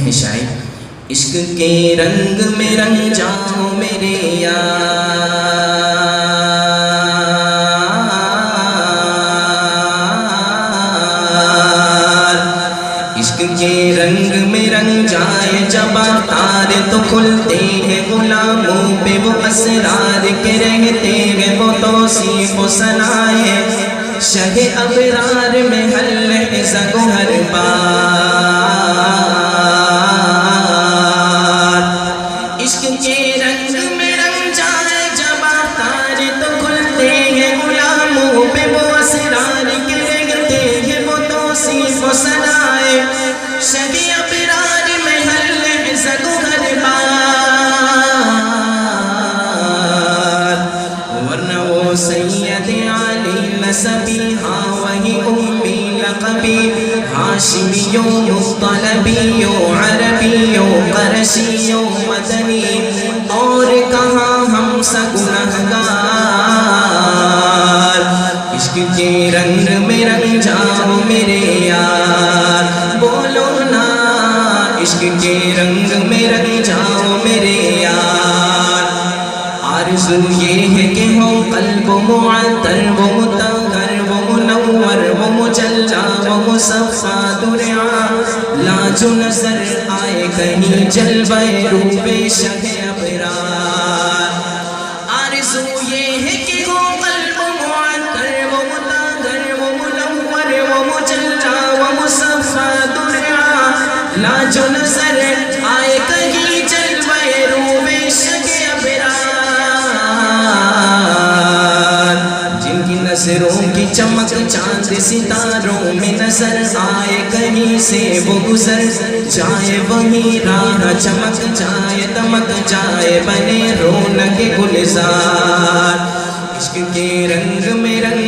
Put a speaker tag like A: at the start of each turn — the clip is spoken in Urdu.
A: ہیں شاعر، عشق کے رنگ میں رنگ جاؤ میرے یار، عشق کے رنگ میں رنگ جائے جب تارے تو کھلتے ہیں غلاموں پہ وہ اسرار کے رہتے ہیں وہ توصیف و ثنائے شہ ابرار میں ہر لحظہ کو ہر بار، عشق کے رنگ میں رنگ جائے جب تارے تو کھلتے ہیں غلاموں پہ وہ اسرار کے رہتے ہیں وہ توصیف و ثنائے شہ ابرار میں ہر لحظہ کو ہر بار، ورنہ وہ سید علی نسبی ہاں وہی امی لقبی ہاشمیوں مطلبیوں عربیوں قرشیوں مدنی اور کہاں ہم سا گنہگار، عشق کے رنگ میں رنگ جاؤ میرے یار، بولو نا عشق کے رنگ میں رنگ جاؤ میرے یار، آرزو یہ ہے کہ ہو قلب معطر و مطہر و منور و مجلا و مصفا درعا، لاج نظر آئے کہیں جلوہ روپ شہ ابرار، آرزو یہ ہے کہ ہو قلب معطر و مطہر و منور و مجلا و مصفا درعا، لاج نظر آئے کہیں جلوہ روپ شہ ابرار، جن کی نظروں کی چمک چاند ستاروں میں نظر آئے کہیں سے وہ گزر جائے وہی راہ چمک جائے دمک جائے بنے رونق گلزار، عشق کے رنگ میں رنگ